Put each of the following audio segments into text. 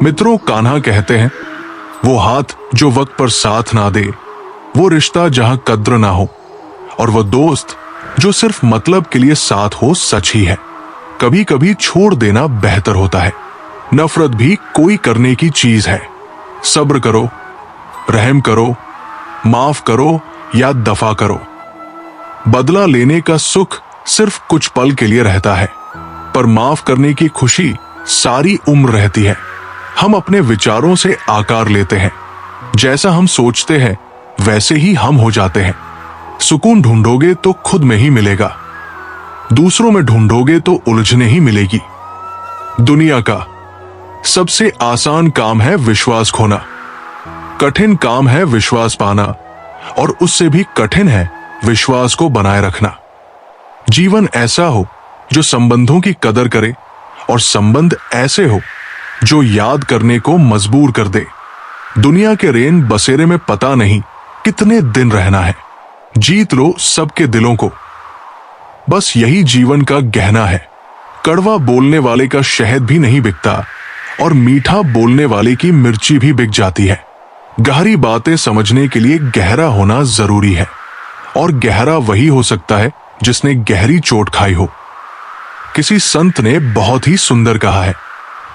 मित्रों, कान्हा कहते हैं, वो हाथ जो वक्त पर साथ ना दे, वो रिश्ता जहां कद्र ना हो, और वो दोस्त जो सिर्फ मतलब के लिए साथ हो, सच ही है। कभी कभी छोड़ देना बेहतर होता है। नफरत भी कोई करने की चीज है। सब्र करो, रहम करो, माफ करो या दफा करो। बदला लेने का सुख सिर्फ कुछ पल के लिए रहता है, पर माफ करने की खुशी सारी उम्र रहती है। हम अपने विचारों से आकार लेते हैं। जैसा हम सोचते हैं वैसे ही हम हो जाते हैं। सुकून ढूंढोगे तो खुद में ही मिलेगा, दूसरों में ढूंढोगे तो उलझने ही मिलेगी। दुनिया का सबसे आसान काम है विश्वास खोना, कठिन काम है विश्वास पाना, और उससे भी कठिन है विश्वास को बनाए रखना। जीवन ऐसा हो जो संबंधों की कदर करे, और संबंध ऐसे हो जो याद करने को मजबूर कर दे। दुनिया के रेन बसेरे में पता नहीं कितने दिन रहना है। जीत लो सबके दिलों को, बस यही जीवन का गहना है। कड़वा बोलने वाले का शहद भी नहीं बिकता, और मीठा बोलने वाले की मिर्ची भी बिक जाती है। गहरी बातें समझने के लिए गहरा होना जरूरी है, और गहरा वही हो सकता है जिसने गहरी चोट खाई हो। किसी संत ने बहुत ही सुंदर कहा है,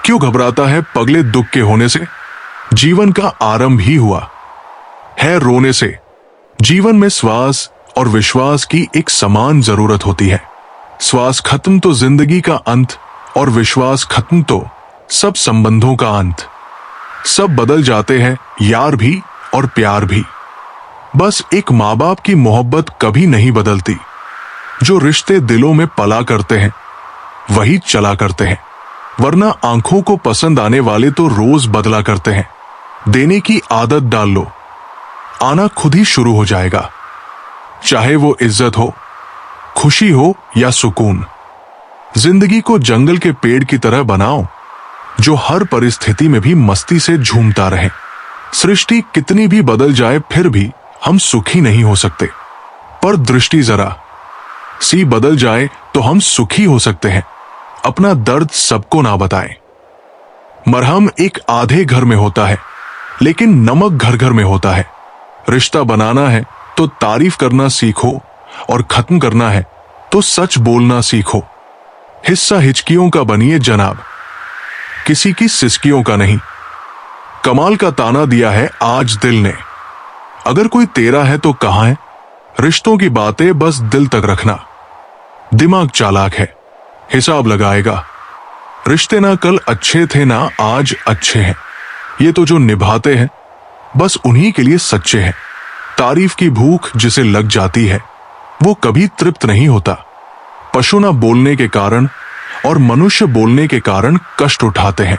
क्यों घबराता है पगले दुख के होने से, जीवन का आरंभ ही हुआ है रोने से। जीवन में श्वास और विश्वास की एक समान जरूरत होती है। श्वास खत्म तो जिंदगी का अंत, और विश्वास खत्म तो सब संबंधों का अंत। सब बदल जाते हैं, यार भी और प्यार भी। बस एक माँ बाप की मोहब्बत कभी नहीं बदलती। जो रिश्ते दिलों में पला करते हैं वही चला करते हैं, वरना आंखों को पसंद आने वाले तो रोज बदला करते हैं। देने की आदत डाल लो, आना खुद ही शुरू हो जाएगा। चाहे वो इज्जत हो, खुशी हो या सुकून। जिंदगी को जंगल के पेड़ की तरह बनाओ, जो हर परिस्थिति में भी मस्ती से झूमता रहे। सृष्टि कितनी भी बदल जाए फिर भी हम सुखी नहीं हो सकते, पर दृष्टि जरा सी बदल जाए तो हम सुखी हो सकते हैं। अपना दर्द सबको ना बताएं। मरहम एक आधे घर में होता है, लेकिन नमक घर घर में होता है। रिश्ता बनाना है तो तारीफ करना सीखो, और खत्म करना है तो सच बोलना सीखो। हिस्सा हिचकियों का बनिए जनाब, किसी की सिसकियों का नहीं। कमाल का ताना दिया है आज दिल ने, अगर कोई तेरा है तो कहां है। रिश्तों की बातें बस दिल तक रखना। दिमाग चालाक है, हिसाब लगाएगा। रिश्ते ना कल अच्छे थे ना आज अच्छे हैं, ये तो जो निभाते हैं बस उन्हीं के लिए सच्चे हैं। तारीफ की भूख जिसे लग जाती है वो कभी तृप्त नहीं होता। पशु ना बोलने के कारण और मनुष्य बोलने के कारण कष्ट उठाते हैं।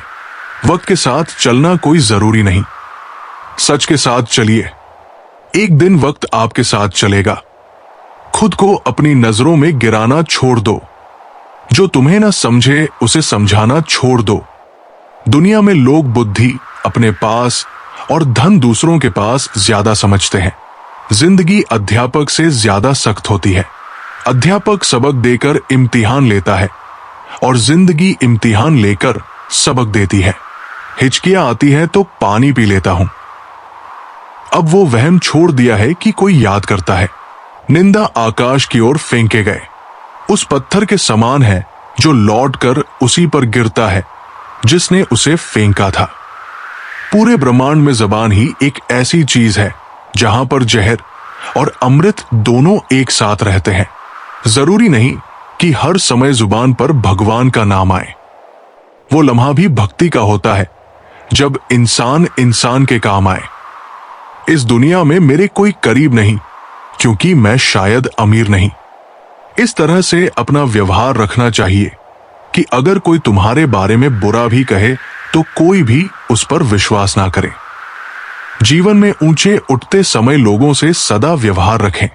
वक्त के साथ चलना कोई जरूरी नहीं, सच के साथ चलिए, एक दिन वक्त आपके साथ चलेगा। खुद को अपनी नजरों में गिराना छोड़ दो, जो तुम्हें ना समझे उसे समझाना छोड़ दो। दुनिया में लोग बुद्धि अपने पास और धन दूसरों के पास ज्यादा समझते हैं। जिंदगी अध्यापक से ज्यादा सख्त होती है। अध्यापक सबक देकर इम्तिहान लेता है, और जिंदगी इम्तिहान लेकर सबक देती है। हिचकियां आती है तो पानी पी लेता हूं। अब वो वहम छोड़ दिया है कि कोई याद करता है। निंदा आकाश की ओर फेंके गए उस पत्थर के समान है जो लौटकर उसी पर गिरता है जिसने उसे फेंका था। पूरे ब्रह्मांड में जबान ही एक ऐसी चीज है जहां पर जहर और अमृत दोनों एक साथ रहते हैं। जरूरी नहीं कि हर समय जुबान पर भगवान का नाम आए। वो लम्हा भी भक्ति का होता है जब इंसान इंसान के काम आए। इस दुनिया में मेरे कोई करीब नहीं, क्योंकि मैं शायद अमीर नहीं। इस तरह से अपना व्यवहार रखना चाहिए कि अगर कोई तुम्हारे बारे में बुरा भी कहे तो कोई भी उस पर विश्वास ना करे। जीवन में ऊंचे उठते समय लोगों से सदा व्यवहार रखें,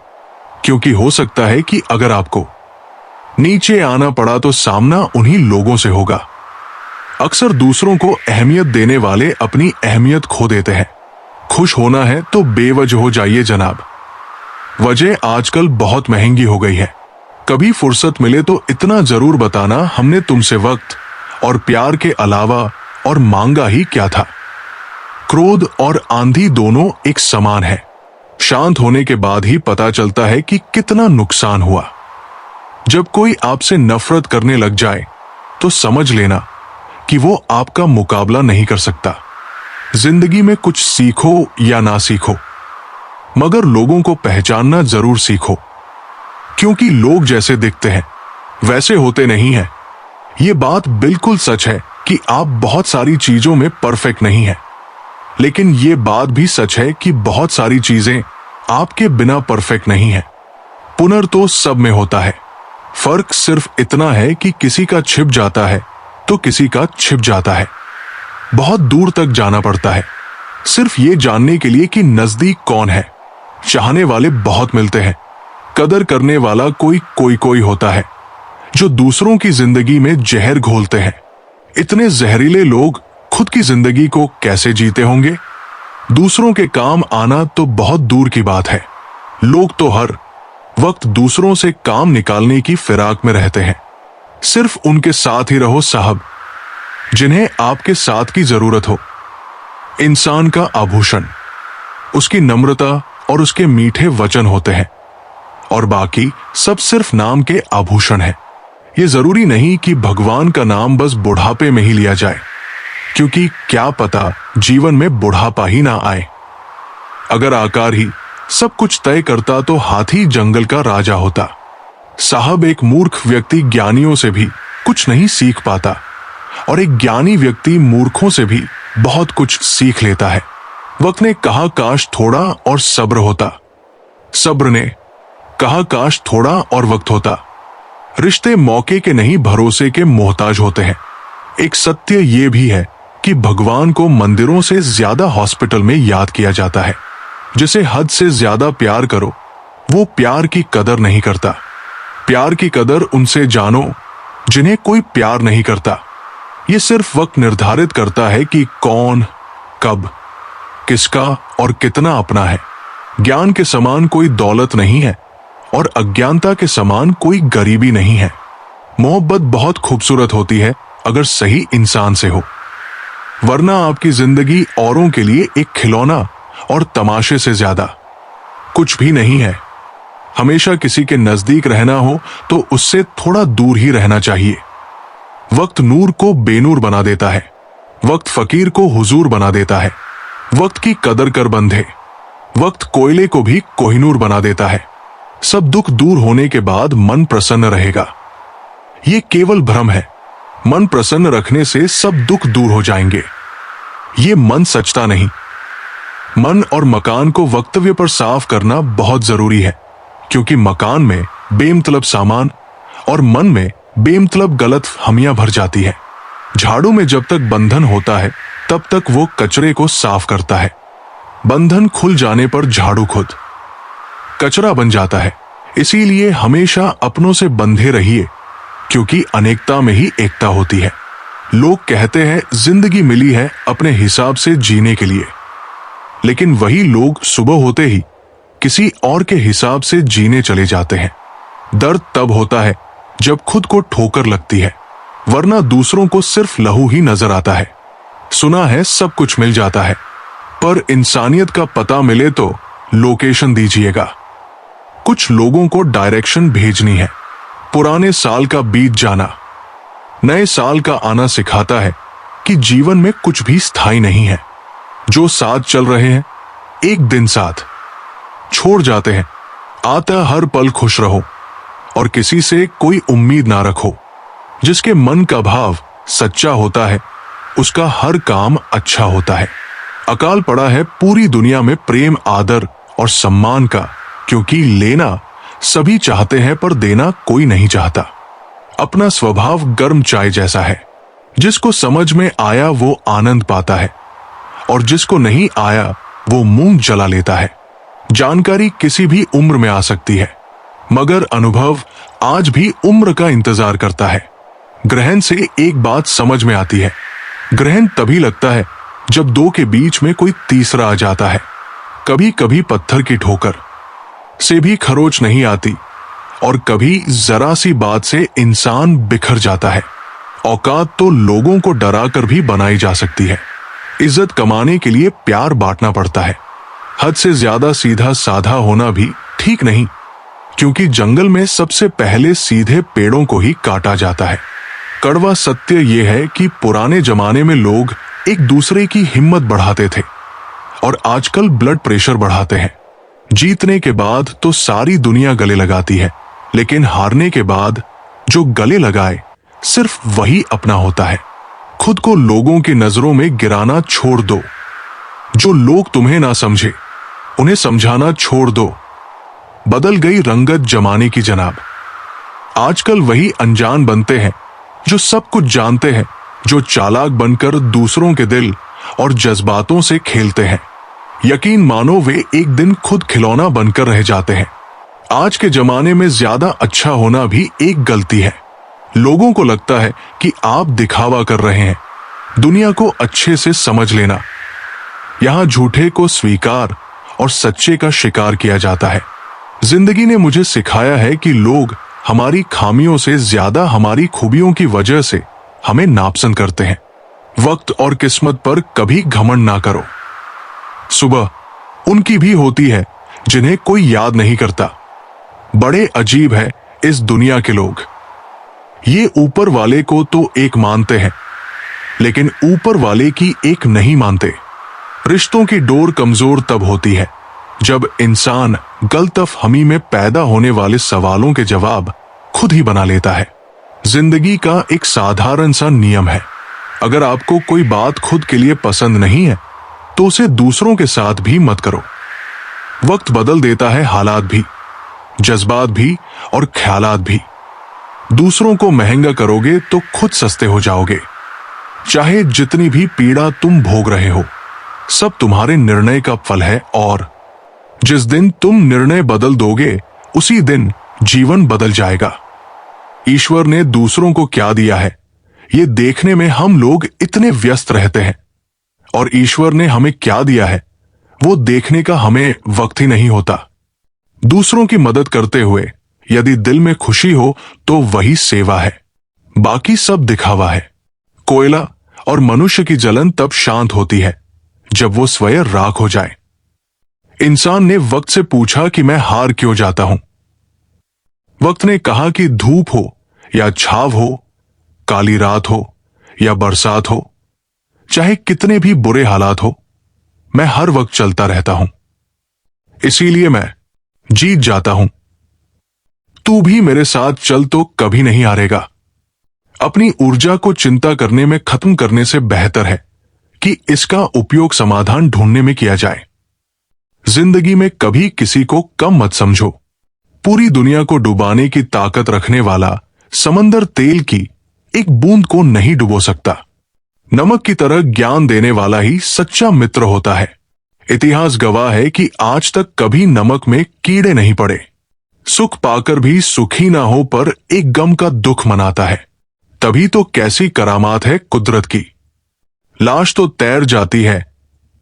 क्योंकि हो सकता है कि अगर आपको नीचे आना पड़ा तो सामना उन्हीं लोगों से होगा। अक्सर दूसरों को अहमियत देने वाले अपनी अहमियत खो देते हैं। खुश होना है तो बेवजह हो जाइए जनाब। वजह आजकल बहुत महंगी हो गई है। कभी फुर्सत मिले तो इतना जरूर बताना हमने तुमसे वक्त और प्यार के अलावा और मांगा ही क्या था। क्रोध और आंधी दोनों एक समान है। शांत होने के बाद ही पता चलता है कि कितना नुकसान हुआ। जब कोई आपसे नफरत करने लग जाए तो समझ लेना कि वो आपका मुकाबला नहीं कर सकता। जिंदगी में कुछ सीखो या ना सीखो, मगर लोगों को पहचानना जरूर सीखो, क्योंकि लोग जैसे दिखते हैं वैसे होते नहीं हैं। ये बात बिल्कुल सच है कि आप बहुत सारी चीजों में परफेक्ट नहीं हैं, लेकिन ये बात भी सच है कि बहुत सारी चीजें आपके बिना परफेक्ट नहीं है। पुनर् तो सब में होता है, फर्क सिर्फ इतना है कि किसी का छिप जाता है तो किसी का छिप जाता है। बहुत दूर तक जाना पड़ता है सिर्फ ये जानने के लिए कि नजदीक कौन है। चाहने वाले बहुत मिलते हैं, कदर करने वाला कोई होता है जो दूसरों की जिंदगी में जहर घोलते हैं। इतने जहरीले लोग खुद की जिंदगी को कैसे जीते होंगे? दूसरों के काम आना तो बहुत दूर की बात है। लोग तो हर वक्त दूसरों से काम निकालने की फिराक में रहते हैं। सिर्फ उनके साथ ही रहो साहब, जिन्हें आपके साथ की जरूरत हो। इंसान का आभूषण उसकी नम्रता और उसके मीठे वचन होते हैं, और बाकी सब सिर्फ नाम के आभूषण है। ये जरूरी नहीं कि भगवान का नाम बस बुढ़ापे में ही लिया जाए, क्योंकि क्या पता जीवन में बुढ़ापा ही ना आए। अगर आकार ही सब कुछ तय करता तो हाथी जंगल का राजा होता। साहब, एक मूर्ख व्यक्ति ज्ञानियों से भी कुछ नहीं सीख पाता, और एक ज्ञानी व्यक्ति मूर्खों से भी बहुत कुछ सीख लेता है। वक्त ने कहा काश थोड़ा और सब्र होता, सब्र ने कहा काश थोड़ा और वक्त होता। रिश्ते मौके के नहीं भरोसे के मोहताज होते हैं। एक सत्य ये भी है कि भगवान को मंदिरों से ज्यादा हॉस्पिटल में याद किया जाता है। जिसे हद से ज्यादा प्यार करो वो प्यार की कदर नहीं करता। प्यार की कदर उनसे जानो जिन्हें कोई प्यार नहीं करता। ये सिर्फ वक्त निर्धारित करता है कि कौन, कब, किसका और कितना अपना है। ज्ञान के समान कोई दौलत नहीं है, और अज्ञानता के समान कोई गरीबी नहीं है। मोहब्बत बहुत खूबसूरत होती है अगर सही इंसान से हो, वरना आपकी जिंदगी औरों के लिए एक खिलौना और तमाशे से ज्यादा कुछ भी नहीं है। हमेशा किसी के नजदीक रहना हो तो उससे थोड़ा दूर ही रहना चाहिए। वक्त नूर को बेनूर बना देता है, वक्त फकीर को हुजूर बना देता है। वक्त की कदर कर बंधे, वक्त कोयले को भी कोहिनूर बना देता है। सब दुख दूर होने के बाद मन प्रसन्न रहेगा। ये केवल भ्रम है। मन प्रसन्न रखने से सब दुख दूर हो जाएंगे। ये मन सचता नहीं। मन और मकान को वक्तव्य पर साफ करना बहुत जरूरी है, क्योंकि मकान में बेमतलब सामान और मन में बेमतलब गलत हमियां भर जाती है। झाड़ू में जब तक बंधन होता है तब तक वो कचरे को साफ करता है। बंधन खुल जाने पर झाड़ू खुद कचरा बन जाता है। इसीलिए हमेशा अपनों से बंधे रहिए, क्योंकि अनेकता में ही एकता होती है। लोग कहते हैं जिंदगी मिली है अपने हिसाब से जीने के लिए, लेकिन वही लोग सुबह होते ही किसी और के हिसाब से जीने चले जाते हैं। दर्द तब होता है जब खुद को ठोकर लगती है, वरना दूसरों को सिर्फ लहू ही नजर आता है। सुना है सब कुछ मिल जाता है, पर इंसानियत का पता मिले तो लोकेशन दीजिएगा। कुछ लोगों को डायरेक्शन भेजनी है। पुराने साल का बीत जाना नए साल का आना सिखाता है कि जीवन में कुछ भी स्थायी नहीं है। जो साथ चल रहे हैं एक दिन साथ छोड़ जाते हैं। आता हर पल खुश रहो और किसी से कोई उम्मीद ना रखो। जिसके मन का भाव सच्चा होता है उसका हर काम अच्छा होता है। अकाल पड़ा है पूरी दुनिया में प्रेम, आदर और सम्मान का, क्योंकि लेना सभी चाहते हैं पर देना कोई नहीं चाहता। अपना स्वभाव गर्म चाय जैसा है। जिसको समझ में आया वो आनंद पाता है, और जिसको नहीं आया वो मुंह जला लेता है। जानकारी किसी भी उम्र में आ सकती है, मगर अनुभव आज भी उम्र का इंतजार करता है। ग्रहण से एक बात समझ में आती है। ग्रहण तभी लगता है जब दो के बीच में कोई तीसरा आ जाता है। कभी कभी पत्थर की ठोकर से भी खरोच नहीं आती, और कभी जरा सी बात से इंसान बिखर जाता है। औकात तो लोगों को डरा कर भी बनाई जा सकती है। इज्जत कमाने के लिए प्यार बांटना पड़ता है। हद से ज्यादा सीधा साधा होना भी ठीक नहीं, क्योंकि जंगल में सबसे पहले सीधे पेड़ों को ही काटा जाता है। कड़वा सत्य यह है कि पुराने जमाने में लोग एक दूसरे की हिम्मत बढ़ाते थे और आजकल ब्लड प्रेशर बढ़ाते हैं। जीतने के बाद तो सारी दुनिया गले लगाती है, लेकिन हारने के बाद जो गले लगाए सिर्फ वही अपना होता है। खुद को लोगों की नजरों में गिराना छोड़ दो। जो लोग तुम्हें ना समझे उन्हें समझाना छोड़ दो। बदल गई रंगत जमाने की जनाब। आजकल वही अनजान बनते हैं जो सब कुछ जानते हैं, जो चालाक बनकर दूसरों के दिल और जज्बातों से खेलते हैं। यकीन मानो वे एक दिन खुद खिलौना बनकर रह जाते हैं। आज के जमाने में ज्यादा अच्छा होना भी एक गलती है। लोगों को लगता है कि आप दिखावा कर रहे हैं। दुनिया को अच्छे से समझ लेना। यहां झूठे को स्वीकार और सच्चे का शिकार किया जाता है। जिंदगी ने मुझे सिखाया है कि लोग हमारी खामियों से ज्यादा हमारी खूबियों की वजह से हमें नापसंद करते हैं। वक्त और किस्मत पर कभी घमंड ना करो। सुबह उनकी भी होती है जिन्हें कोई याद नहीं करता। बड़े अजीब है इस दुनिया के लोग। ये ऊपर वाले को तो एक मानते हैं, लेकिन ऊपर वाले की एक नहीं मानते। रिश्तों की डोर कमजोर तब होती है जब इंसान गलतफहमी में पैदा होने वाले सवालों के जवाब खुद ही बना लेता है। जिंदगी का एक साधारण सा नियम है, अगर आपको कोई बात खुद के लिए पसंद नहीं है तो उसे दूसरों के साथ भी मत करो। वक्त बदल देता है हालात भी, जज्बात भी और ख्यालात भी। दूसरों को महंगा करोगे तो खुद सस्ते हो जाओगे। चाहे जितनी भी पीड़ा तुम भोग रहे हो, सब तुम्हारे निर्णय का फल है, और जिस दिन तुम निर्णय बदल दोगे उसी दिन जीवन बदल जाएगा। ईश्वर ने दूसरों को क्या दिया है ये देखने में हम लोग इतने व्यस्त रहते हैं, और ईश्वर ने हमें क्या दिया है वो देखने का हमें वक्त ही नहीं होता। दूसरों की मदद करते हुए यदि दिल में खुशी हो तो वही सेवा है, बाकी सब दिखावा है। कोयला और मनुष्य की जलन तब शांत होती है जब वो स्वयं राख हो जाए। इंसान ने वक्त से पूछा कि मैं हार क्यों जाता हूं। वक्त ने कहा कि धूप हो या छाव हो, काली रात हो या बरसात हो, चाहे कितने भी बुरे हालात हो, मैं हर वक्त चलता रहता हूं। इसीलिए मैं जीत जाता हूं। तू भी मेरे साथ चल तो कभी नहीं हारेगा। अपनी ऊर्जा को चिंता करने में खत्म करने से बेहतर है कि इसका उपयोग समाधान ढूंढने में किया जाए। जिंदगी में कभी किसी को कम मत समझो। पूरी दुनिया को डुबाने की ताकत रखने वाला समंदर तेल की एक बूंद को नहीं डुबो सकता। नमक की तरह ज्ञान देने वाला ही सच्चा मित्र होता है। इतिहास गवाह है कि आज तक कभी नमक में कीड़े नहीं पड़े। सुख पाकर भी सुखी ना हो पर एक गम का दुख मनाता है। तभी तो कैसी करामात है कुदरत की। लाश तो तैर जाती है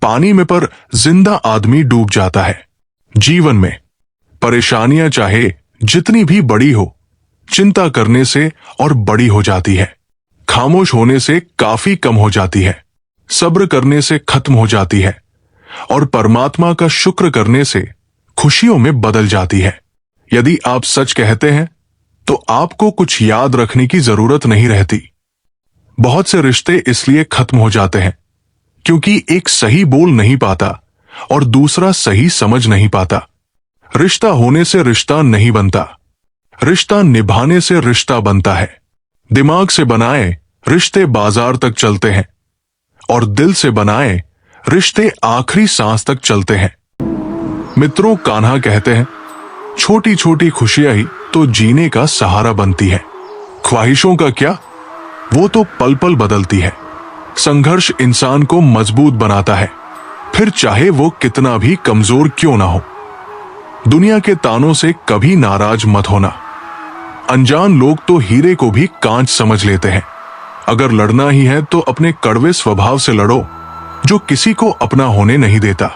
पानी में, पर जिंदा आदमी डूब जाता है। जीवन में परेशानियां चाहे जितनी भी बड़ी हो, चिंता करने से और बड़ी हो जाती है। खामोश होने से काफी कम हो जाती है। सब्र करने से खत्म हो जाती है, और परमात्मा का शुक्र करने से खुशियों में बदल जाती है। यदि आप सच कहते हैं तो आपको कुछ याद रखने की जरूरत नहीं रहती। बहुत से रिश्ते इसलिए खत्म हो जाते हैं क्योंकि एक सही बोल नहीं पाता और दूसरा सही समझ नहीं पाता। रिश्ता होने से रिश्ता नहीं बनता, रिश्ता निभाने से रिश्ता बनता है। दिमाग से बनाए रिश्ते बाजार तक चलते हैं, और दिल से बनाए रिश्ते आखिरी सांस तक चलते हैं। मित्रों, कान्हा कहते हैं, छोटी छोटी खुशियां ही तो जीने का सहारा बनती है। ख्वाहिशों का क्या, वो तो पल पल बदलती है। संघर्ष इंसान को मजबूत बनाता है, फिर चाहे वो कितना भी कमजोर क्यों ना हो। दुनिया के तानों से कभी नाराज मत होना। अनजान लोग तो हीरे को भी कांच समझ लेते हैं। अगर लड़ना ही है तो अपने कड़वे स्वभाव से लड़ो जो किसी को अपना होने नहीं देता।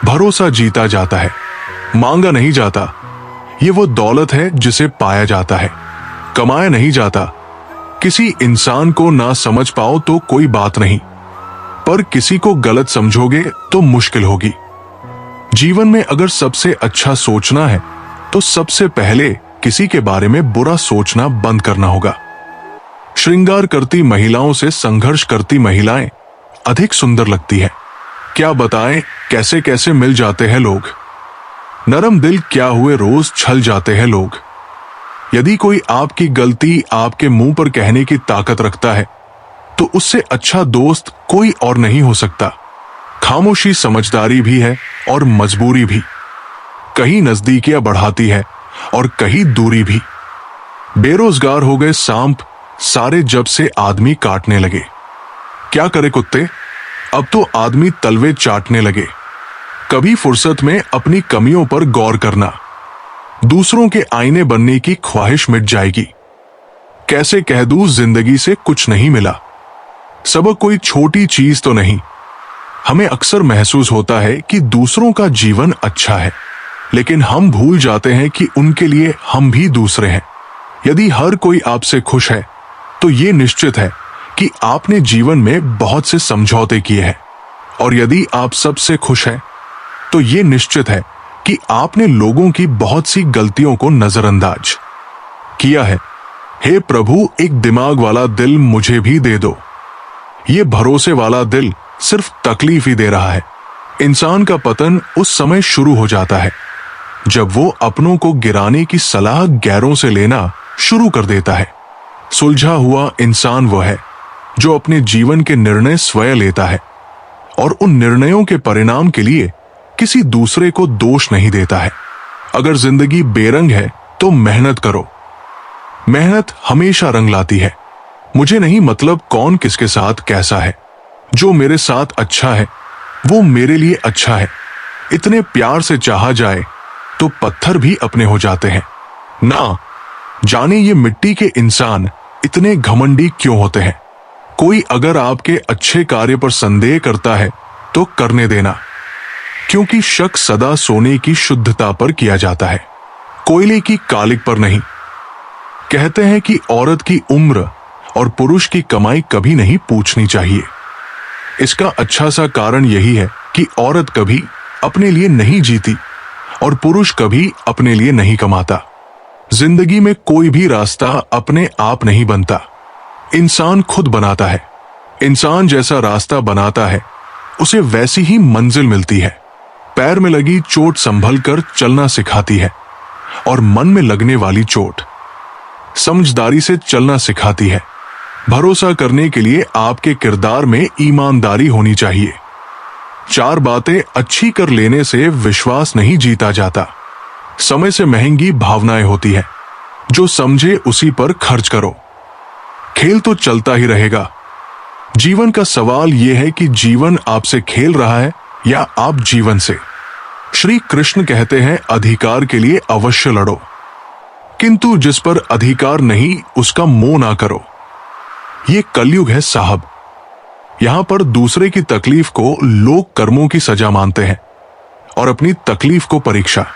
भरोसा जीता जाता है, मांगा नहीं जाता। ये वो दौलत है जिसे पाया जाता है, कमाया नहीं जाता। किसी इंसान को ना समझ पाओ तो कोई बात नहीं, पर किसी को गलत समझोगे तो मुश्किल होगी। जीवन में अगर सबसे अच्छा सोचना है तो सबसे पहले किसी के बारे में बुरा सोचना बंद करना होगा। श्रृंगार करती महिलाओं से संघर्ष करती महिलाएं अधिक सुंदर लगती है। क्या बताएं कैसे कैसे मिल जाते हैं लोग। नरम दिल क्या हुए रोज छल जाते हैं लोग। यदि कोई आपकी गलती आपके मुंह पर कहने की ताकत रखता है तो उससे अच्छा दोस्त कोई और नहीं हो सकता। खामोशी समझदारी भी है और मजबूरी भी। कहीं नजदीकियां बढ़ाती है और कहीं दूरी भी। बेरोजगार हो गए सांप सारे जब से आदमी काटने लगे। क्या करे कुत्ते, अब तो आदमी तलवे चाटने लगे। कभी फुर्सत में अपनी कमियों पर गौर करना, दूसरों के आईने बनने की ख्वाहिश मिट जाएगी। कैसे कह दूं जिंदगी से कुछ नहीं मिला। सबक कोई छोटी चीज तो नहीं। हमें अक्सर महसूस होता है कि दूसरों का जीवन अच्छा है, लेकिन हम भूल जाते हैं कि उनके लिए हम भी दूसरे हैं। यदि हर कोई आपसे खुश है तो ये निश्चित है कि आपने जीवन में बहुत से समझौते किए हैं, और यदि आप सबसे खुश हैं तो ये निश्चित है कि आपने लोगों की बहुत सी गलतियों को नजरअंदाज किया है। हे प्रभु, एक दिमाग वाला दिल मुझे भी दे दो। ये भरोसे वाला दिल सिर्फ तकलीफ ही दे रहा है। इंसान का पतन उस समय शुरू हो जाता है जब वो अपनों को गिराने की सलाह गैरों से लेना शुरू कर देता है। सुलझा हुआ इंसान वो है जो अपने जीवन के निर्णय स्वयं लेता है और उन निर्णयों के परिणाम के लिए किसी दूसरे को दोष नहीं देता है। अगर जिंदगी बेरंग है तो मेहनत करो। मेहनत हमेशा रंग लाती है। मुझे नहीं मतलब कौन किसके साथ कैसा है। जो मेरे साथ अच्छा है वो मेरे लिए अच्छा है। इतने प्यार से चाहा जाए तो पत्थर भी अपने हो जाते हैं। ना जाने ये मिट्टी के इंसान इतने घमंडी क्यों होते हैं। कोई अगर आपके अच्छे कार्य पर संदेह करता है तो करने देना, क्योंकि शक सदा सोने की शुद्धता पर किया जाता है, कोयले की कालिक पर नहीं। कहते हैं कि औरत की उम्र और पुरुष की कमाई कभी नहीं पूछनी चाहिए। इसका अच्छा सा कारण यही है कि औरत कभी अपने लिए नहीं जीती और पुरुष कभी अपने लिए नहीं कमाता। जिंदगी में कोई भी रास्ता अपने आप नहीं बनता, इंसान खुद बनाता है। इंसान जैसा रास्ता बनाता है उसे वैसी ही मंजिल मिलती है। पैर में लगी चोट संभल कर चलना सिखाती है और मन में लगने वाली चोट समझदारी से चलना सिखाती है। भरोसा करने के लिए आपके किरदार में ईमानदारी होनी चाहिए। चार बातें अच्छी कर लेने से विश्वास नहीं जीता जाता। समय से महंगी भावनाएं होती है। जो समझे उसी पर खर्च करो। खेल तो चलता ही रहेगा। जीवन का सवाल यह है कि जीवन आपसे खेल रहा है या आप जीवन से। श्री कृष्ण कहते हैं, अधिकार के लिए अवश्य लड़ो, किंतु जिस पर अधिकार नहीं उसका मोह ना करो। ये कलयुग है साहब। यहां पर दूसरे की तकलीफ को लोग कर्मों की सजा मानते हैं और अपनी तकलीफ को परीक्षा।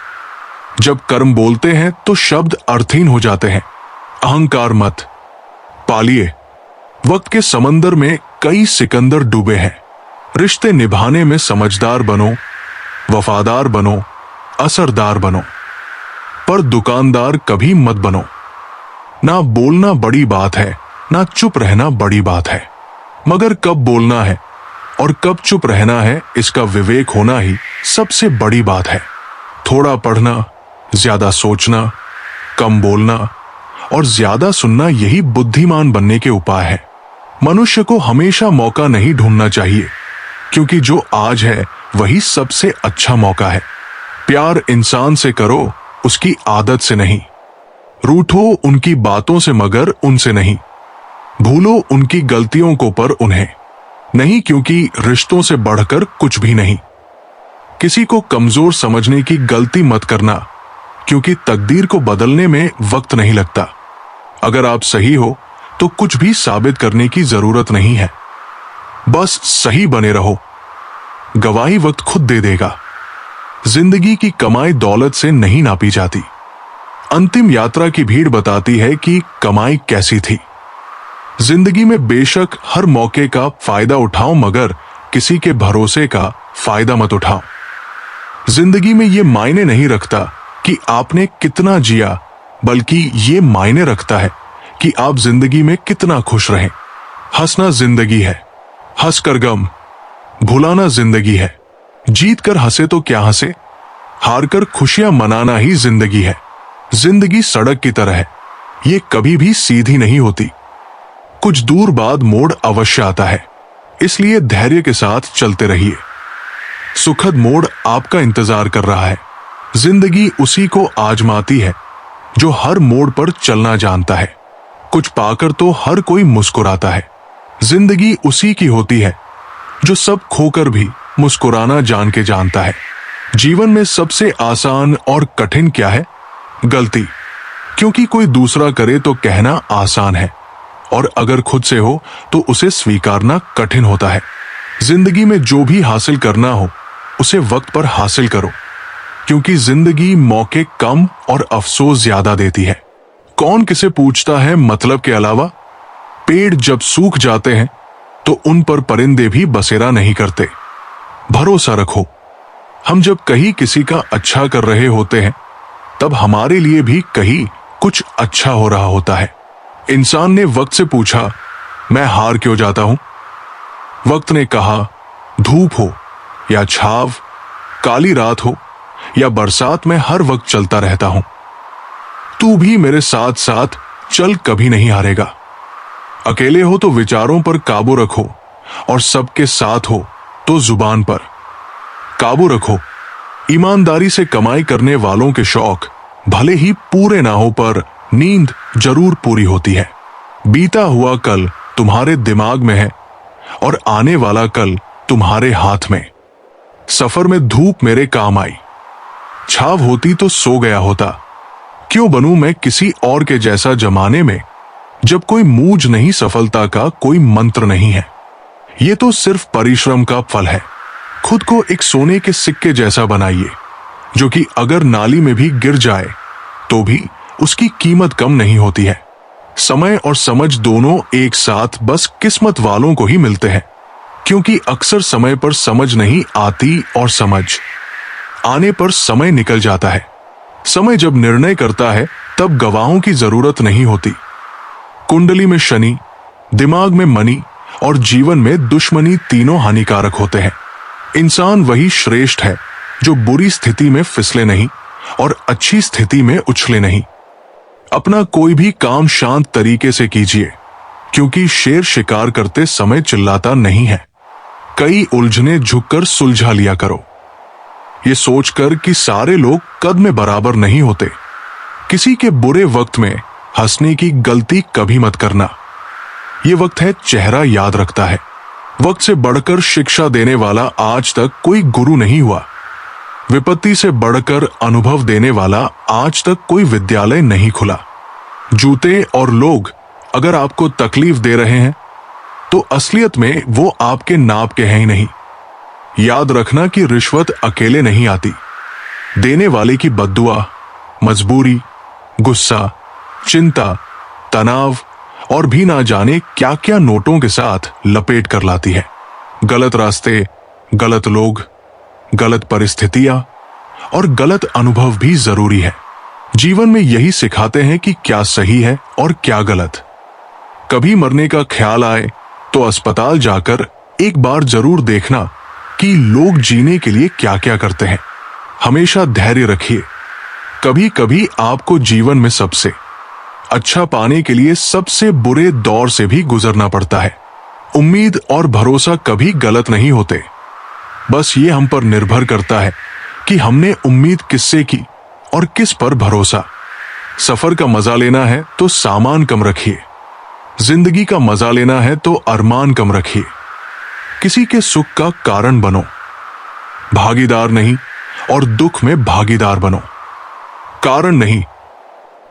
जब कर्म बोलते हैं तो शब्द अर्थहीन हो जाते हैं। अहंकार मत पालिए। वक्त के समंदर में कई सिकंदर डूबे हैं। रिश्ते निभाने में समझदार बनो, वफादार बनो, असरदार बनो, पर दुकानदार कभी मत बनो। ना बोलना बड़ी बात है, ना चुप रहना बड़ी बात है, मगर कब बोलना है और कब चुप रहना है इसका विवेक होना ही सबसे बड़ी बात है। थोड़ा पढ़ना, ज्यादा सोचना, कम बोलना और ज्यादा सुनना, यही बुद्धिमान बनने के उपाय है। मनुष्य को हमेशा मौका नहीं ढूंढना चाहिए, क्योंकि जो आज है वही सबसे अच्छा मौका है। प्यार इंसान से करो, उसकी आदत से नहीं। रूठो उनकी बातों से मगर उनसे नहीं। भूलो उनकी गलतियों को पर उन्हें नहीं, क्योंकि रिश्तों से बढ़कर कुछ भी नहीं। किसी को कमजोर समझने की गलती मत करना, क्योंकि तकदीर को बदलने में वक्त नहीं लगता। अगर आप सही हो तो कुछ भी साबित करने की जरूरत नहीं है। बस सही बने रहो, गवाही वक्त खुद दे देगा। जिंदगी की कमाई दौलत से नहीं नापी जाती। अंतिम यात्रा की भीड़ बताती है कि कमाई कैसी थी। जिंदगी में बेशक हर मौके का फायदा उठाओ, मगर किसी के भरोसे का फायदा मत उठाओ। जिंदगी में ये मायने नहीं रखता कि आपने कितना जिया, बल्कि ये मायने रखता है कि आप जिंदगी में कितना खुश रहें। हंसना जिंदगी है, हंसकर गम भुलाना जिंदगी है। जीत कर हंसे तो क्या हंसे, हारकर खुशियां मनाना ही जिंदगी है। जिंदगी सड़क की तरह है, ये कभी भी सीधी नहीं होती। कुछ दूर बाद मोड़ अवश्य आता है, इसलिए धैर्य के साथ चलते रहिए। सुखद मोड़ आपका इंतजार कर रहा है। जिंदगी उसी को आजमाती है जो हर मोड़ पर चलना जानता है। कुछ पाकर तो हर कोई मुस्कुराता है। जिंदगी उसी की होती है जो सब खोकर भी मुस्कुराना जान के जानता है। जीवन में सबसे आसान और कठिन क्या है? गलती, क्योंकि कोई दूसरा करे तो कहना आसान है, और अगर खुद से हो तो उसे स्वीकारना कठिन होता है। जिंदगी में जो भी हासिल करना हो उसे वक्त पर हासिल करो, क्योंकि जिंदगी मौके कम और अफसोस ज्यादा देती है। कौन किसे पूछता है मतलब के अलावा? पेड़ जब सूख जाते हैं तो उन पर परिंदे भी बसेरा नहीं करते। भरोसा रखो, हम जब कहीं किसी का अच्छा कर रहे होते हैं तब हमारे लिए भी कहीं कुछ अच्छा हो रहा होता है। इंसान ने वक्त से पूछा, मैं हार क्यों जाता हूं? वक्त ने कहा, धूप हो या छाव, काली रात हो या बरसात, में हर वक्त चलता रहता हूं। तू भी मेरे साथ साथ चल, कभी नहीं हारेगा। अकेले हो तो विचारों पर काबू रखो, और सबके साथ हो तो जुबान पर काबू रखो। ईमानदारी से कमाई करने वालों के शौक भले ही पूरे ना हो, पर नींद जरूर पूरी होती है। बीता हुआ कल तुम्हारे दिमाग में है और आने वाला कल तुम्हारे हाथ में। सफर में धूप मेरे काम आई, छाव होती तो सो गया होता। क्यों बनूं मैं किसी और के जैसा जमाने में, जब कोई मूज नहीं सफलता का कोई मंत्र नहीं है। ये तो सिर्फ परिश्रम का फल है। खुद को एक सोने के सिक्के जैसा बनाइए, जो कि अगर नाली में भी गिर जाए तो भी उसकी कीमत कम नहीं होती है। समय और समझ दोनों एक साथ बस किस्मत वालों को ही मिलते हैं, क्योंकि अक्सर समय पर समझ नहीं आती और समझ आने पर समय निकल जाता है। समय जब निर्णय करता है तब गवाहों की जरूरत नहीं होती। कुंडली में शनि, दिमाग में मनी और जीवन में दुश्मनी तीनों हानिकारक होते हैं। इंसान वही श्रेष्ठ है जो बुरी स्थिति में फिसले नहीं और अच्छी स्थिति में उछले नहीं। अपना कोई भी काम शांत तरीके से कीजिए, क्योंकि शेर शिकार करते समय चिल्लाता नहीं है। कई उलझने झुककर सुलझा लिया करो, ये सोचकर कि सारे लोग कद में बराबर नहीं होते। किसी के बुरे वक्त में हंसने की गलती कभी मत करना। ये वक्त है चेहरा याद रखता है। वक्त से बढ़कर शिक्षा देने वाला आज तक कोई गुरु नहीं हुआ। विपत्ति से बढ़कर अनुभव देने वाला आज तक कोई विद्यालय नहीं खुला। जूते और लोग अगर आपको तकलीफ दे रहे हैं तो असलियत में वो आपके नाप के हैं ही नहीं। याद रखना कि रिश्वत अकेले नहीं आती। देने वाले की बद्दुआ, मजबूरी, गुस्सा, चिंता, तनाव और भी ना जाने क्या क्या नोटों के साथ लपेट कर लाती है। गलत रास्ते, गलत लोग, गलत परिस्थितियां और गलत अनुभव भी जरूरी है। जीवन में यही सिखाते हैं कि क्या सही है और क्या गलत। कभी मरने का ख्याल आए तो अस्पताल जाकर एक बार जरूर देखना कि लोग जीने के लिए क्या क्या करते हैं। हमेशा धैर्य रखिए। कभी कभी आपको जीवन में सबसे अच्छा पाने के लिए सबसे बुरे दौर से भी गुजरना पड़ता है। उम्मीद और भरोसा कभी गलत नहीं होते, बस ये हम पर निर्भर करता है कि हमने उम्मीद किससे की और किस पर भरोसा। सफर का मजा लेना है तो सामान कम रखिए। जिंदगी का मजा लेना है तो अरमान कम रखिए। किसी के सुख का कारण बनो, भागीदार नहीं, और दुख में भागीदार बनो, कारण नहीं।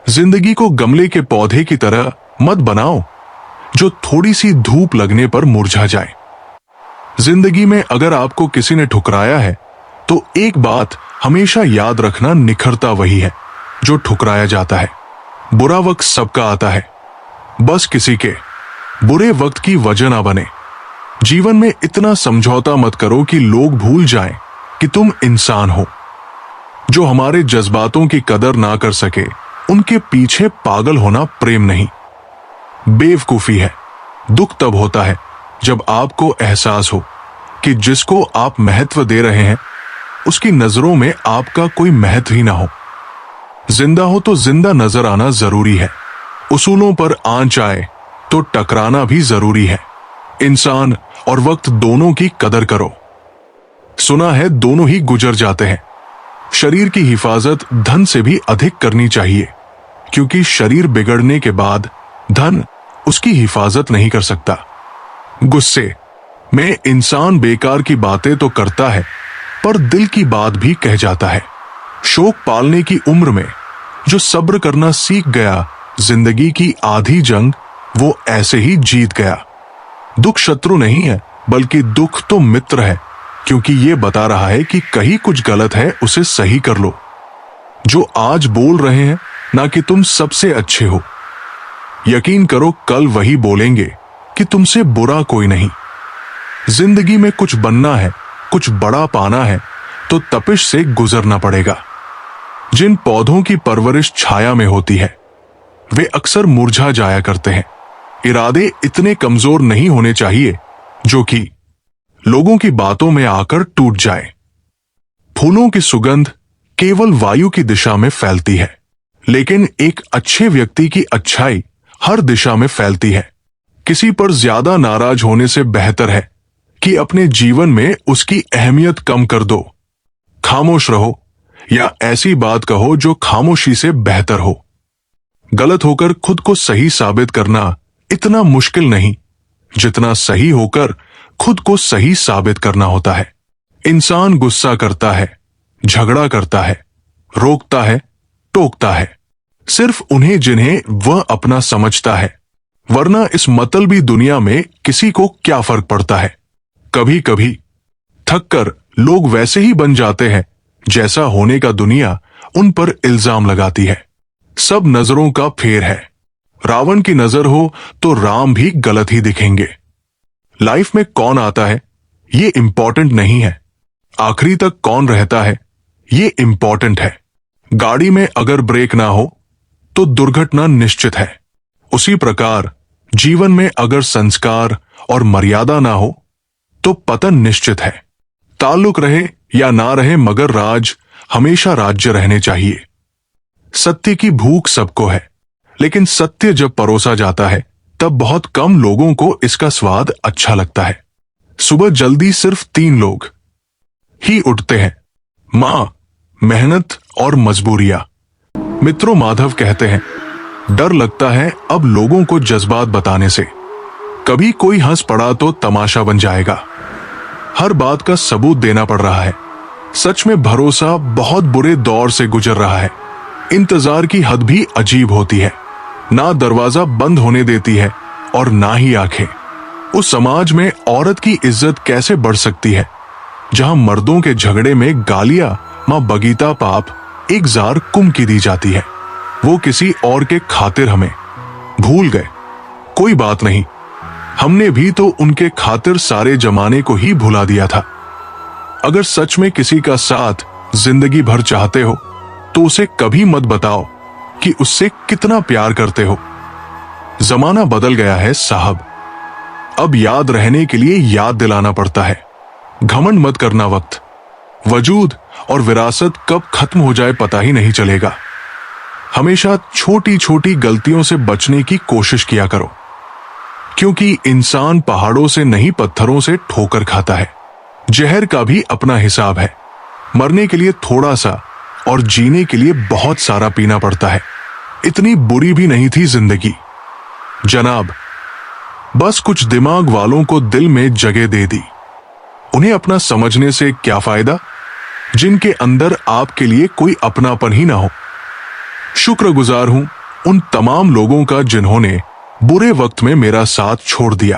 जिंदगी को गमले के पौधे की तरह मत बनाओ जो थोड़ी सी धूप लगने पर मुरझा जाए। जिंदगी में अगर आपको किसी ने ठुकराया है तो एक बात हमेशा याद रखना, निखरता वही है जो ठुकराया जाता है। बुरा वक्त सबका आता है, बस किसी के बुरे वक्त की वजह ना बने। जीवन में इतना समझौता मत करो कि लोग भूल जाएं कि तुम इंसान हो। जो हमारे जज्बातों की कदर ना कर सके, उनके पीछे पागल होना प्रेम नहीं, बेवकूफी है। दुख तब होता है जब आपको एहसास हो कि जिसको आप महत्व दे रहे हैं, उसकी नजरों में आपका कोई महत्व ही ना हो। जिंदा हो तो जिंदा नजर आना जरूरी है। उसूलों पर आंच आए तो टकराना भी जरूरी है। इंसान और वक्त दोनों की कदर करो। सुना है दोनों ही गुजर जाते हैं। शरीर की हिफाजत धन से भी अधिक करनी चाहिए, क्योंकि शरीर बिगड़ने के बाद धन उसकी हिफाजत नहीं कर सकता। गुस्से में इंसान बेकार की बातें तो करता है, पर दिल की बात भी कह जाता है। शोक पालने की उम्र में जो सब्र करना सीख गया, जिंदगी की आधी जंग वो ऐसे ही जीत गया। दुख शत्रु नहीं है, बल्कि दुख तो मित्र है, क्योंकि ये बता रहा है कि कहीं कुछ गलत है, उसे सही कर लो। जो आज बोल रहे हैं ना कि तुम सबसे अच्छे हो, यकीन करो कल वही बोलेंगे कि तुमसे बुरा कोई नहीं। जिंदगी में कुछ बनना है, कुछ बड़ा पाना है, तो तपिश से गुजरना पड़ेगा। जिन पौधों की परवरिश छाया में होती है, वे अक्सर मुरझा जाया करते हैं। इरादे इतने कमजोर नहीं होने चाहिए जो कि लोगों की बातों में आकर टूट जाए। फूलों की सुगंध केवल वायु की दिशा में फैलती है, लेकिन एक अच्छे व्यक्ति की अच्छाई हर दिशा में फैलती है। किसी पर ज्यादा नाराज होने से बेहतर है कि अपने जीवन में उसकी अहमियत कम कर दो। खामोश रहो या ऐसी बात कहो जो खामोशी से बेहतर हो। गलत होकर खुद को सही साबित करना इतना मुश्किल नहीं जितना सही होकर खुद को सही साबित करना होता है। इंसान गुस्सा करता है, झगड़ा करता है, रोकता है, टोकता है, सिर्फ उन्हें जिन्हें वह अपना समझता है, वरना इस मतलबी दुनिया में किसी को क्या फर्क पड़ता है। कभी कभी थककर लोग वैसे ही बन जाते हैं जैसा होने का दुनिया उन पर इल्जाम लगाती है। सब नजरों का फेर है। रावण की नजर हो तो राम भी गलत ही दिखेंगे। लाइफ में कौन आता है ये इंपॉर्टेंट नहीं है, आखिरी तक कौन रहता है ये इंपॉर्टेंट है। गाड़ी में अगर ब्रेक ना हो तो दुर्घटना निश्चित है। उसी प्रकार जीवन में अगर संस्कार और मर्यादा ना हो तो पतन निश्चित है। ताल्लुक रहे या ना रहे, मगर राज हमेशा राज्य रहने चाहिए। सत्य की भूख सबको है, लेकिन सत्य जब परोसा जाता है तब बहुत कम लोगों को इसका स्वाद अच्छा लगता है। सुबह जल्दी सिर्फ 3 लोग ही उठते हैं, मां, मेहनत और मजबूरियां। मित्रों माधव कहते हैं, डर लगता है अब लोगों को जज्बात बताने से। कभी कोई हंस पड़ा तो तमाशा बन जाएगा। हर बात का सबूत देना पड़ रहा है। सच में भरोसा बहुत बुरे दौर से गुजर रहा है। इंतजार की हद भी अजीब होती है। ना दरवाजा बंद होने देती है और ना ही आंखें। उस समाज में औरत की इज्जत कैसे बढ़ सकती है जहां मर्दों के झगड़े में गालियां मां बगीता पाप एक जार कुम की दी जाती है। वो किसी और के खातिर हमें भूल गए, कोई बात नहीं, हमने भी तो उनके खातिर सारे जमाने को ही भुला दिया था। अगर सच में किसी का साथ जिंदगी भर चाहते हो तो उसे कभी मत बताओ कि उससे कितना प्यार करते हो। जमाना बदल गया है साहब, अब याद रहने के लिए याद दिलाना पड़ता है। घमंड मत करना, वक्त, वजूद और विरासत कब खत्म हो जाए पता ही नहीं चलेगा। हमेशा छोटी छोटी गलतियों से बचने की कोशिश किया करो, क्योंकि इंसान पहाड़ों से नहीं पत्थरों से ठोकर खाता है। जहर का भी अपना हिसाब है। मरने के लिए थोड़ा सा और जीने के लिए बहुत सारा पीना पड़ता है। इतनी बुरी भी नहीं थी जिंदगी जनाब, बस कुछ दिमाग वालों को दिल में जगह दे दी। उन्हें अपना समझने से क्या फायदा जिनके अंदर आपके लिए कोई अपनापन ही ना हो। शुक्रगुजार हूं उन तमाम लोगों का जिन्होंने बुरे वक्त में मेरा साथ छोड़ दिया,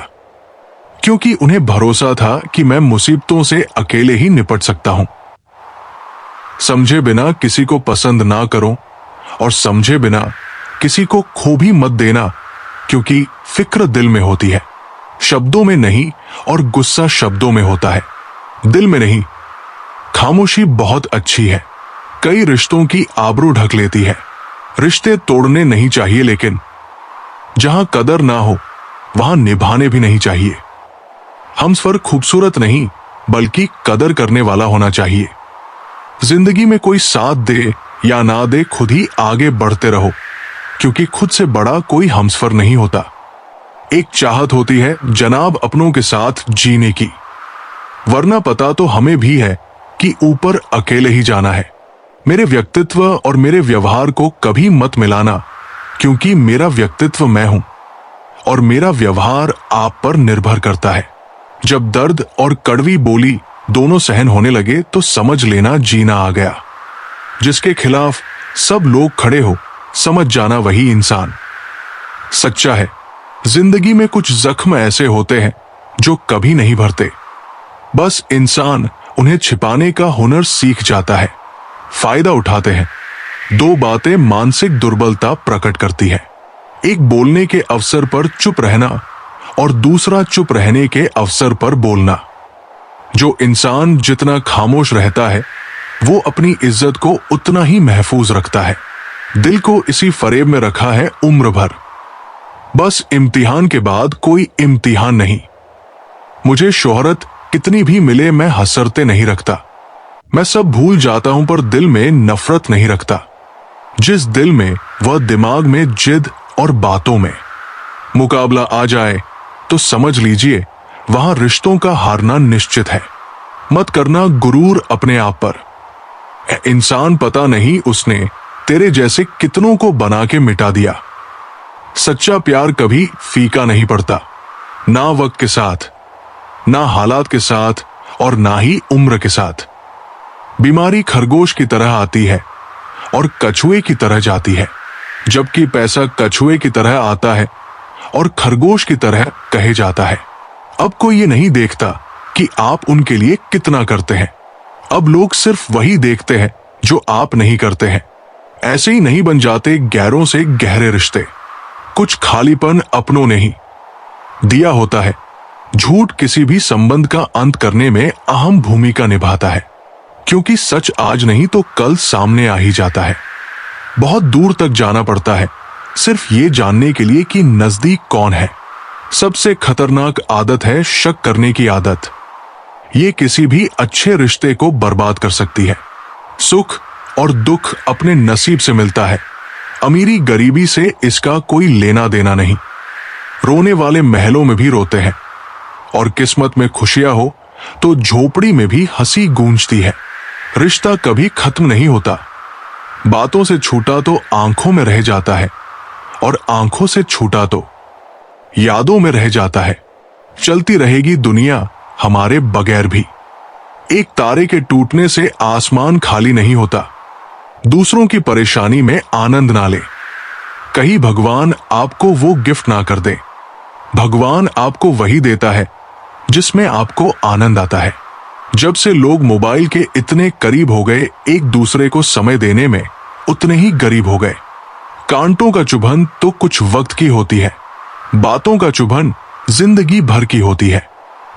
क्योंकि उन्हें भरोसा था कि मैं मुसीबतों से अकेले ही निपट सकता हूं। समझे बिना किसी को पसंद ना करो और समझे बिना किसी को खो भी मत देना, क्योंकि फिक्र दिल में होती है, शब्दों में नहीं, और गुस्सा शब्दों में होता है, दिल में नहीं। खामोशी बहुत अच्छी है, कई रिश्तों की आबरू ढक लेती है। रिश्ते तोड़ने नहीं चाहिए, लेकिन जहां कदर ना हो वहां निभाने भी नहीं चाहिए। हमसफर खूबसूरत नहीं बल्कि कदर करने वाला होना चाहिए। जिंदगी में कोई साथ दे या ना दे, खुद ही आगे बढ़ते रहो, क्योंकि खुद से बड़ा कोई हमसफर नहीं होता। एक चाहत होती है जनाब अपनों के साथ जीने की, वरना पता तो हमें भी है कि ऊपर अकेले ही जाना है। मेरे व्यक्तित्व और मेरे व्यवहार को कभी मत मिलाना, क्योंकि मेरा व्यक्तित्व मैं हूं और मेरा व्यवहार आप पर निर्भर करता है। जब दर्द और कड़वी बोली दोनों सहन होने लगे तो समझ लेना जीना आ गया। जिसके खिलाफ सब लोग खड़े हो, समझ जाना वही इंसान सच्चा है। जिंदगी में कुछ जख्म ऐसे होते हैं जो कभी नहीं भरते, बस इंसान उन्हें छिपाने का हुनर सीख जाता है, फायदा उठाते हैं। दो बातें मानसिक दुर्बलता प्रकट करती है, एक बोलने के अवसर पर चुप रहना और दूसरा चुप रहने के अवसर पर बोलना। जो इंसान जितना खामोश रहता है वो अपनी इज्जत को उतना ही महफूज रखता है। दिल को इसी फरेब में रखा है उम्र भर, बस इम्तिहान के बाद कोई इम्तिहान नहीं। मुझे शोहरत कितनी भी मिले मैं हसरते नहीं रखता, मैं सब भूल जाता हूं पर दिल में नफरत नहीं रखता। जिस दिल में वह दिमाग में जिद और बातों में। मुकाबला आ जाए तो समझ लीजिए वहां रिश्तों का हारना निश्चित है। मत करना गुरूर अपने आप पर। इंसान पता नहीं उसने तेरे जैसे कितनों को बना के मिटा दिया। सच्चा प्यार कभी फीका नहीं पड़ता, ना वक्त के साथ, ना हालात के साथ और ना ही उम्र के साथ। बीमारी खरगोश की तरह आती है और कछुए की तरह जाती है, जबकि पैसा कछुए की तरह आता है और खरगोश की तरह कहे जाता है। अब कोई ये नहीं देखता कि आप उनके लिए कितना करते हैं। अब लोग सिर्फ वही देखते हैं जो आप नहीं करते हैं। ऐसे ही नहीं बन जाते गैरों से गहरे रिश्ते। कुछ खालीपन अपनों ने ही दिया होता है। झूठ किसी भी संबंध का अंत करने में अहम भूमिका निभाता है, क्योंकि सच आज नहीं तो कल सामने आ ही जाता है। बहुत दूर तक जाना पड़ता है सिर्फ ये जानने के लिए कि नजदीक कौन है। सबसे खतरनाक आदत है शक करने की आदत। ये किसी भी अच्छे रिश्ते को बर्बाद कर सकती है। सुख और दुख अपने नसीब से मिलता है, अमीरी गरीबी से इसका कोई लेना देना नहीं। रोने वाले महलों में भी रोते हैं, और किस्मत में खुशियां हो तो झोपड़ी में भी हंसी गूंजती है। रिश्ता कभी खत्म नहीं होता। बातों से छूटा तो आंखों में रह जाता है, और आंखों से छूटा तो यादों में रह जाता है। चलती रहेगी दुनिया हमारे बगैर भी। एक तारे के टूटने से आसमान खाली नहीं होता। दूसरों की परेशानी में आनंद ना ले। कहीं भगवान आपको वो गिफ्ट ना कर दे। भगवान आपको वही देता है जिसमें आपको आनंद आता है। जब से लोग मोबाइल के इतने करीब हो गए, एक दूसरे को समय देने में उतने ही गरीब हो गए। कांटों का चुभन तो कुछ वक्त की होती है, बातों का चुभन जिंदगी भर की होती है।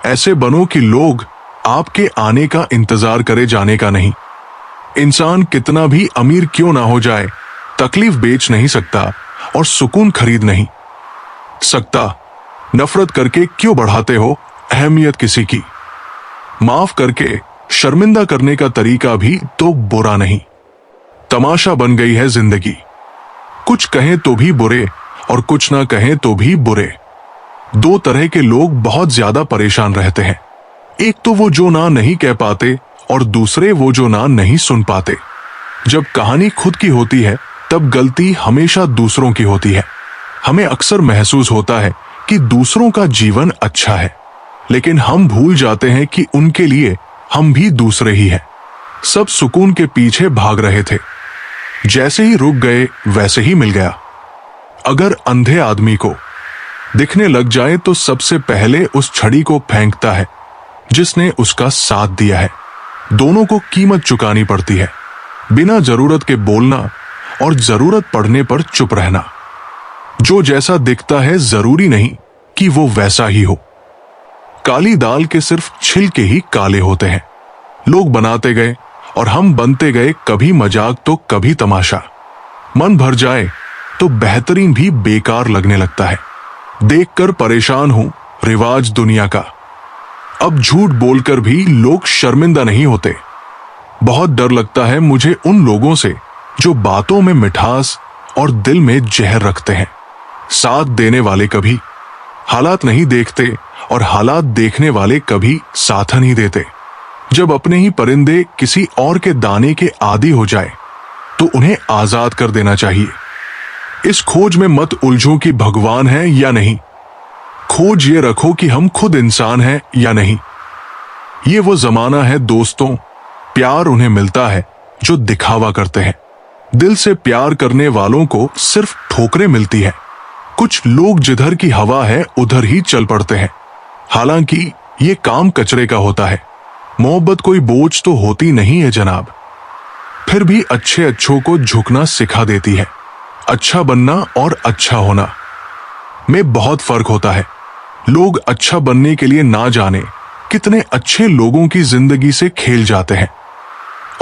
ऐसे बनो कि लोग आपके आने का इंतजार करे, जाने का नहीं। इंसान कितना भी अमीर क्यों ना हो जाए, तकलीफ बेच नहीं सकता और सुकून खरीद नहीं सकता। नफरत करके क्यों बढ़ाते हो अहमियत किसी की। माफ करके शर्मिंदा करने का तरीका भी तो बुरा नहीं। तमाशा बन गई है जिंदगी। कुछ कहें तो भी बुरे और कुछ ना कहें तो भी बुरे। दो तरह के लोग बहुत ज्यादा परेशान रहते हैं। एक तो वो जो ना नहीं कह पाते, और दूसरे वो जो ना नहीं सुन पाते। जब कहानी खुद की होती है तब गलती हमेशा दूसरों की होती है। हमें अक्सर महसूस होता है कि दूसरों का जीवन अच्छा है, लेकिन हम भूल जाते हैं कि उनके लिए हम भी दूसरे ही हैं। सब सुकून के पीछे भाग रहे थे, जैसे ही रुक गए वैसे ही मिल गया। अगर अंधे आदमी को दिखने लग जाए तो सबसे पहले उस छड़ी को फेंकता है जिसने उसका साथ दिया है। दोनों को कीमत चुकानी पड़ती है, बिना जरूरत के बोलना और जरूरत पड़ने पर चुप रहना। जो जैसा दिखता है जरूरी नहीं कि वो वैसा ही हो। काली दाल के सिर्फ छिलके ही काले होते हैं। लोग बनाते गए और हम बनते गए, कभी मजाक तो कभी तमाशा। मन भर जाए तो बेहतरीन भी बेकार लगने लगता है। देखकर परेशान हूं रिवाज दुनिया का। अब झूठ बोलकर भी लोग शर्मिंदा नहीं होते। बहुत डर लगता है मुझे उन लोगों से जो बातों में मिठास और दिल में जहर रखते हैं। साथ देने वाले कभी हालात नहीं देखते और हालात देखने वाले कभी साथ नहीं देते। जब अपने ही परिंदे किसी और के दाने के आदी हो जाए तो उन्हें आजाद कर देना चाहिए। इस खोज में मत उलझो कि भगवान है या नहीं। खोज ये रखो कि हम खुद इंसान हैं या नहीं। ये वो जमाना है दोस्तों, प्यार उन्हें मिलता है जो दिखावा करते हैं। दिल से प्यार करने वालों को सिर्फ ठोकरें मिलती है। कुछ लोग जिधर की हवा है उधर ही चल पड़ते हैं। हालांकि ये काम कचरे का होता है। मोहब्बत कोई बोझ तो होती नहीं है जनाब। फिर भी अच्छे अच्छों को झुकना सिखा देती है। अच्छा बनना और अच्छा होना में बहुत फर्क होता है। लोग अच्छा बनने के लिए ना जाने कितने अच्छे लोगों की जिंदगी से खेल जाते हैं,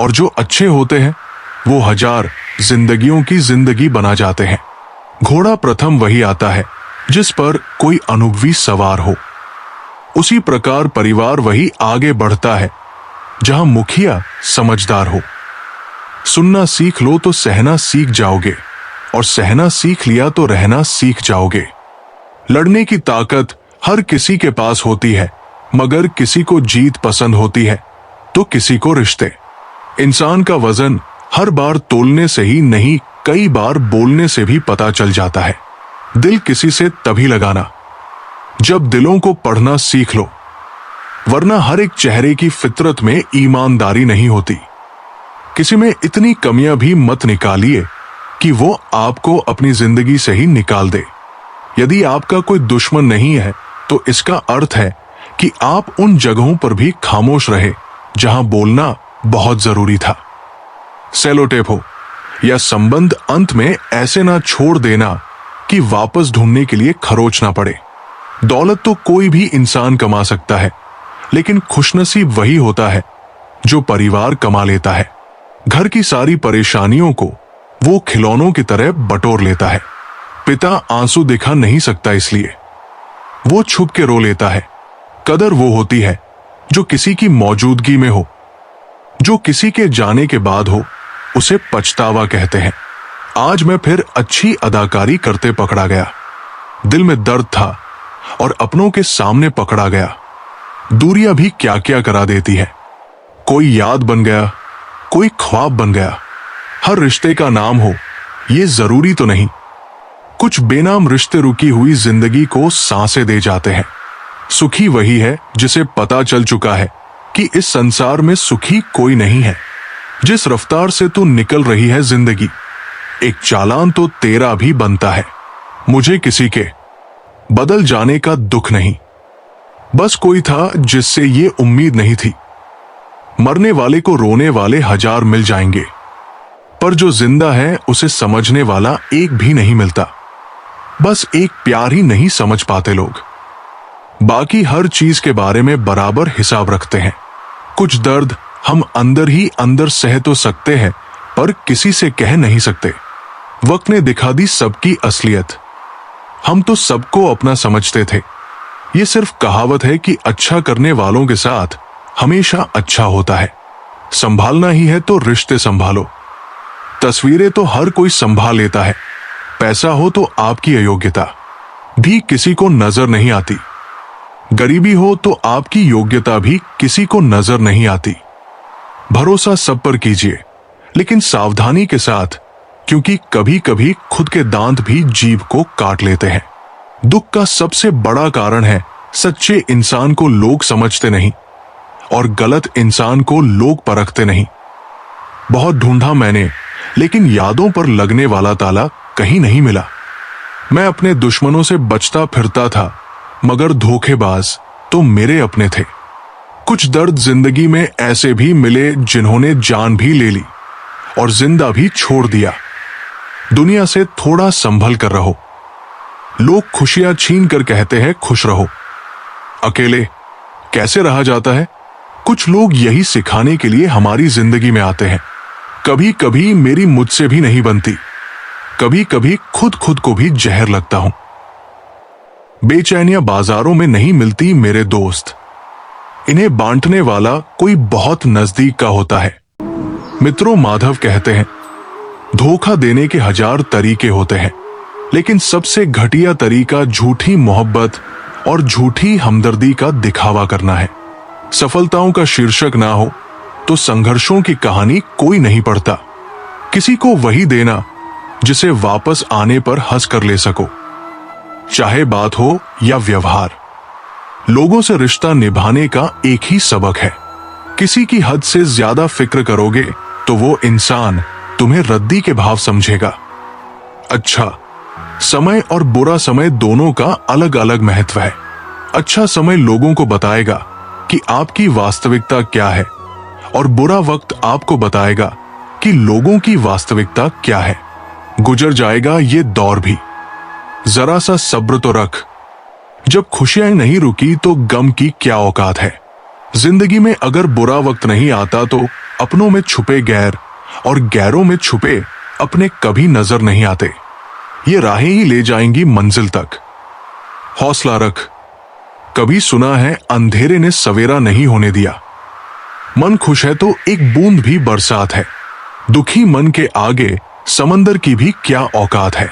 और जो अच्छे होते हैं वो हजार जिंदगियों की जिंदगी बना जाते हैं। घोड़ा प्रथम वही आता है जिस पर कोई अनुभवी सवार हो। उसी प्रकार परिवार वही आगे बढ़ता है जहां मुखिया समझदार हो। सुनना सीख लो तो सहना सीख जाओगे, और सहना सीख लिया तो रहना सीख जाओगे। लड़ने की ताकत हर किसी के पास होती है, मगर किसी को जीत पसंद होती है तो किसी को रिश्ते। इंसान का वजन हर बार तोलने से ही नहीं, कई बार बोलने से भी पता चल जाता है। दिल किसी से तभी लगाना जब दिलों को पढ़ना सीख लो, वरना हर एक चेहरे की फितरत में ईमानदारी नहीं होती। किसी में इतनी कमियां भी मत निकालिए कि वो आपको अपनी जिंदगी से ही निकाल दे। यदि आपका कोई दुश्मन नहीं है तो इसका अर्थ है कि आप उन जगहों पर भी खामोश रहे जहां बोलना बहुत जरूरी था। सेलोटेप हो या संबंध अंत में ऐसे ना छोड़ देना कि वापस ढूंढने के लिए खरोचना पड़े। दौलत तो कोई भी इंसान कमा सकता है, लेकिन खुशनसीब वही होता है जो परिवार कमा लेता है। घर की सारी परेशानियों को वो खिलौनों की तरह बटोर लेता है। पिता आंसू दिखा नहीं सकता, इसलिए वो छुप के रो लेता है। कदर वो होती है जो किसी की मौजूदगी में हो। जो किसी के जाने के बाद हो उसे पछतावा कहते हैं। आज मैं फिर अच्छी अदाकारी करते पकड़ा गया। दिल में दर्द था और अपनों के सामने पकड़ा गया। दूरियां भी क्या क्या करा देती है। कोई याद बन गया, कोई ख्वाब बन गया। हर रिश्ते का नाम हो ये जरूरी तो नहीं। कुछ बेनाम रिश्ते रुकी हुई जिंदगी को सांसें दे जाते हैं। सुखी वही है जिसे पता चल चुका है कि इस संसार में सुखी कोई नहीं है। जिस रफ्तार से तू निकल रही है जिंदगी, एक चालान तो तेरा भी बनता है। मुझे किसी के बदल जाने का दुख नहीं, बस कोई था जिससे ये उम्मीद नहीं थी। मरने वाले को रोने वाले हजार मिल जाएंगे, पर जो जिंदा है उसे समझने वाला एक भी नहीं मिलता। बस एक प्यार ही नहीं समझ पाते लोग। बाकी हर चीज के बारे में बराबर हिसाब रखते हैं। कुछ दर्द हम अंदर ही अंदर सह तो सकते हैं, पर किसी से कह नहीं सकते। वक्त ने दिखा दी सबकी असलियत। हम तो सबको अपना समझते थे। ये सिर्फ कहावत है कि अच्छा करने वालों के साथ हमेशा अच्छा होता है। संभालना ही है तो रिश्ते संभालो। तस्वीरें तो हर कोई संभाल लेता है। पैसा हो तो आपकी अयोग्यता भी किसी को नजर नहीं आती। गरीबी हो तो आपकी योग्यता भी किसी को नजर नहीं आती। भरोसा सब पर कीजिए, लेकिन सावधानी के साथ, क्योंकि कभी कभी खुद के दांत भी जीभ को काट लेते हैं। दुख का सबसे बड़ा कारण है सच्चे इंसान को लोग समझते नहीं और गलत इंसान को लोग परखते नहीं। बहुत ढूंढा मैंने, लेकिन यादों पर लगने वाला ताला कहीं नहीं मिला। मैं अपने दुश्मनों से बचता फिरता था, मगर धोखेबाज तो मेरे अपने थे। कुछ दर्द जिंदगी में ऐसे भी मिले जिन्होंने जान भी ले ली और जिंदा भी छोड़ दिया। दुनिया से थोड़ा संभल कर रहो, लोग खुशियां छीन कर कहते हैं खुश रहो। अकेले कैसे रहा जाता है? कुछ लोग यही सिखाने के लिए हमारी जिंदगी में आते हैं। कभी कभी मेरी मुझसे भी नहीं बनती, कभी कभी खुद को भी जहर लगता हूं। बेचैनियां बाजारों में नहीं मिलती मेरे दोस्त, इन्हें बांटने वाला कोई बहुत नजदीक का होता है। मित्रों माधव कहते हैं, धोखा देने के 1000 तरीके होते हैं, लेकिन सबसे घटिया तरीका झूठी मोहब्बत और झूठी हमदर्दी का दिखावा करना है। सफलताओं का शीर्षक ना हो तो संघर्षों की कहानी कोई नहीं पढ़ता। किसी को वही देना जिसे वापस आने पर हंस कर ले सको, चाहे बात हो या व्यवहार। लोगों से रिश्ता निभाने का एक ही सबक है, किसी की हद से ज्यादा फिक्र करोगे तो वो इंसान तुम्हें रद्दी के भाव समझेगा। अच्छा समय और बुरा समय दोनों का अलग अलग महत्व है। अच्छा समय लोगों को बताएगा कि आपकी वास्तविकता क्या है, और बुरा वक्त आपको बताएगा कि लोगों की वास्तविकता क्या है। गुजर जाएगा ये दौर भी, जरा सा सब्र तो रख। जब खुशियां नहीं रुकी तो गम की क्या औकात है। जिंदगी में अगर बुरा वक्त नहीं आता तो अपनों में छुपे गैर और गैरों में छुपे अपने कभी नजर नहीं आते। ये राहें ही ले जाएंगी मंजिल तक। हौसला रख। कभी सुना है अंधेरे ने सवेरा नहीं होने दिया। मन खुश है तो एक बूंद भी बरसात है। दुखी मन के आगे समंदर की भी क्या औकात है।